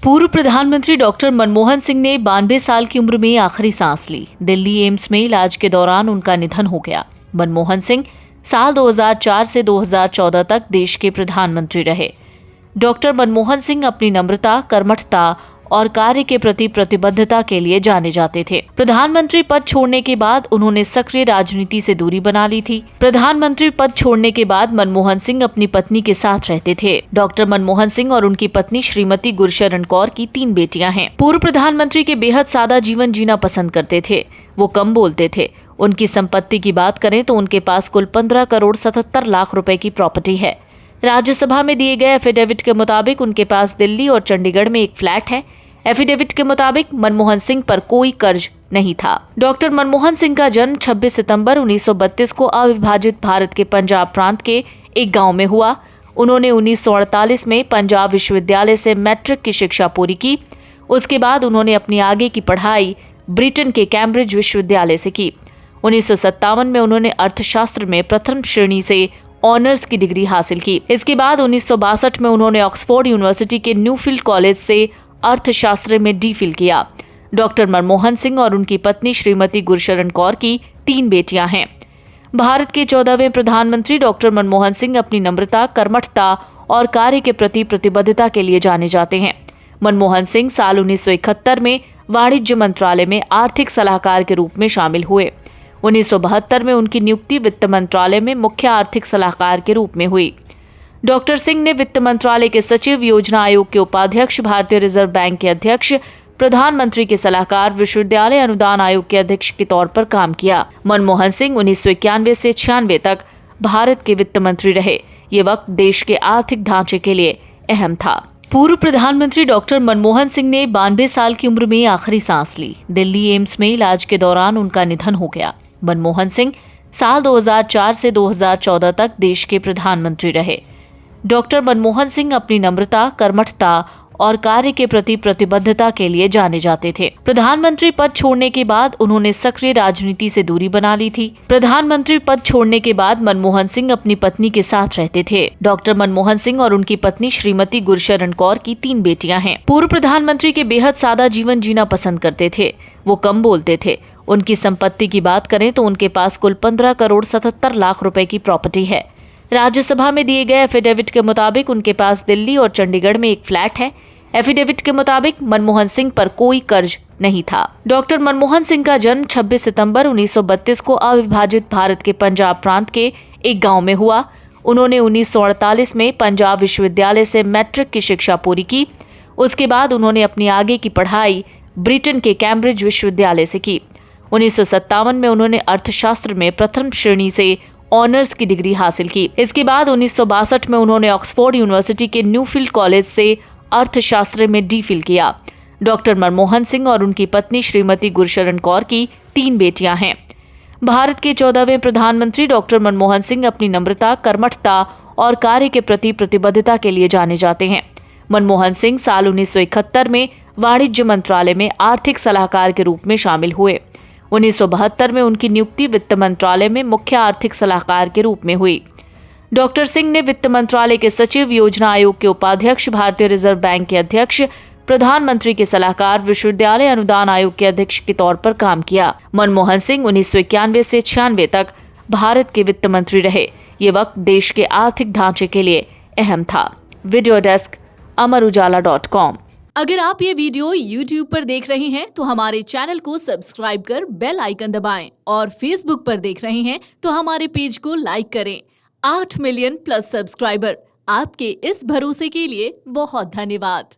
पूर्व प्रधानमंत्री डॉक्टर मनमोहन सिंह ने 92 साल की उम्र में आखिरी सांस ली। दिल्ली एम्स में इलाज के दौरान उनका निधन हो गया। मनमोहन सिंह साल 2004 से 2014 तक देश के प्रधानमंत्री रहे। डॉक्टर मनमोहन सिंह अपनी नम्रता, कर्मठता और कार्य के प्रति प्रतिबद्धता के लिए जाने जाते थे। प्रधानमंत्री पद छोड़ने के बाद उन्होंने सक्रिय राजनीति से दूरी बना ली थी। प्रधानमंत्री पद छोड़ने के बाद मनमोहन सिंह अपनी पत्नी के साथ रहते थे। डॉक्टर मनमोहन सिंह और उनकी पत्नी श्रीमती गुरशरण कौर की 3 बेटियां हैं। पूर्व प्रधानमंत्री के बेहद सादा जीवन जीना पसंद करते थे। वो कम बोलते थे। उनकी संपत्ति की बात करें तो उनके पास कुल 15 करोड़ 77 लाख रुपए की प्रॉपर्टी है। राज्यसभा में दिए गए एफिडेविट के मुताबिक उनके पास दिल्ली और चंडीगढ़ में एक फ्लैट है। एफिडेविट के मुताबिक मनमोहन सिंह पर कोई कर्ज नहीं था। डॉक्टर मनमोहन सिंह का जन्म 26 सितंबर 1932 को अविभाजित भारत के पंजाब प्रांत के एक गांव में हुआ। उन्होंने 1948 में पंजाब विश्वविद्यालय से मैट्रिक की शिक्षा पूरी की। उसके बाद उन्होंने अपनी आगे की पढ़ाई ब्रिटेन के कैम्ब्रिज विश्वविद्यालय से की। 1957 में उन्होंने अर्थशास्त्र में प्रथम श्रेणी से ऑनर्स की डिग्री हासिल की। इसके बाद 1962 में उन्होंने ऑक्सफोर्ड यूनिवर्सिटी के न्यूफील्ड कॉलेज से अर्थशास्त्र में डी.फिल किया। डॉक्टर मनमोहन सिंह और उनकी पत्नी श्रीमती गुरशरण कौर की 3 बेटियां हैं। भारत के 14वें प्रधानमंत्री डॉक्टर मनमोहन सिंह अपनी नम्रता, कर्मठता और कार्य के प्रति प्रतिबद्धता के लिए जाने जाते हैं। मनमोहन सिंह साल 1971 में वाणिज्य मंत्रालय में आर्थिक सलाहकार के रूप में शामिल हुए। 1972 में उनकी नियुक्ति वित्त मंत्रालय में मुख्य आर्थिक सलाहकार के रूप में हुई। डॉक्टर सिंह ने वित्त मंत्रालय के सचिव, योजना आयोग के उपाध्यक्ष, भारतीय रिजर्व बैंक के अध्यक्ष, प्रधानमंत्री के सलाहकार, विश्वविद्यालय अनुदान आयोग के अध्यक्ष के तौर पर काम किया। मनमोहन सिंह 1991 से 96 तक भारत के वित्त मंत्री रहे। ये वक्त देश के आर्थिक ढांचे के लिए अहम था। पूर्व प्रधानमंत्री डॉक्टर मनमोहन सिंह ने 92 साल की उम्र में आखिरी सांस ली। दिल्ली एम्स में इलाज के दौरान उनका निधन हो गया। मनमोहन सिंह साल 2004 से 2014 तक देश के प्रधानमंत्री रहे। डॉक्टर मनमोहन सिंह अपनी नम्रता, कर्मठता और कार्य के प्रति प्रतिबद्धता के लिए जाने जाते थे। प्रधानमंत्री पद छोड़ने के बाद उन्होंने सक्रिय राजनीति से दूरी बना ली थी। प्रधानमंत्री पद छोड़ने के बाद मनमोहन सिंह अपनी पत्नी के साथ रहते थे। डॉक्टर मनमोहन सिंह और उनकी पत्नी श्रीमती गुरशरण कौर की 3 बेटियां हैं। पूर्व प्रधानमंत्री के बेहद सादा जीवन जीना पसंद करते थे। वो कम बोलते थे। उनकी संपत्ति की बात करें तो उनके पास कुल 15 करोड़ 77 लाख रुपए की प्रॉपर्टी है। राज्यसभा में दिए गए एफिडेविट के मुताबिक उनके पास दिल्ली और चंडीगढ़ में एक फ्लैट है। एफिडेविट के मुताबिक मनमोहन सिंह पर कोई कर्ज नहीं था। डॉक्टर मनमोहन सिंह का जन्म 26 सितंबर 1932 को अविभाजित भारत के पंजाब प्रांत के एक गांव में हुआ। उन्होंने 1948 में पंजाब विश्वविद्यालय से मैट्रिक की शिक्षा पूरी की। उसके बाद उन्होंने अपनी आगे की पढ़ाई ब्रिटेन के कैम्ब्रिज विश्वविद्यालय से की। 1957 में उन्होंने अर्थशास्त्र में प्रथम श्रेणी से ऑनर्स की डिग्री हासिल की। इसके बाद 1962 में उन्होंने ऑक्सफोर्ड यूनिवर्सिटी के न्यूफील्ड कॉलेज से अर्थशास्त्र में डी.फिल किया। डॉक्टर मनमोहन सिंह और उनकी पत्नी श्रीमती गुरशरण कौर की 3 बेटियां हैं। भारत के 14वें प्रधानमंत्री डॉक्टर मनमोहन सिंह अपनी नम्रता, कर्मठता और कार्य के प्रति प्रतिबद्धता के लिए जाने जाते हैं। मनमोहन सिंह साल 1971 में वाणिज्य मंत्रालय में आर्थिक सलाहकार के रूप में शामिल हुए। 1972 में उनकी नियुक्ति वित्त मंत्रालय में मुख्य आर्थिक सलाहकार के रूप में हुई। डॉक्टर सिंह ने वित्त मंत्रालय के सचिव, योजना आयोग के उपाध्यक्ष, भारतीय रिजर्व बैंक के अध्यक्ष, प्रधानमंत्री के सलाहकार, विश्वविद्यालय अनुदान आयोग के अध्यक्ष के तौर पर काम किया। मनमोहन सिंह 1991 से 96 तक भारत के वित्त मंत्री रहे। ये वक्त देश के आर्थिक ढांचे के लिए अहम था। Video desk amarujala.com। अगर आप ये वीडियो YouTube पर देख रहे हैं तो हमारे चैनल को सब्सक्राइब कर बेल आइकन दबाएं और Facebook पर देख रहे हैं तो हमारे पेज को लाइक करें। 8 मिलियन प्लस सब्सक्राइबर, आपके इस भरोसे के लिए बहुत धन्यवाद।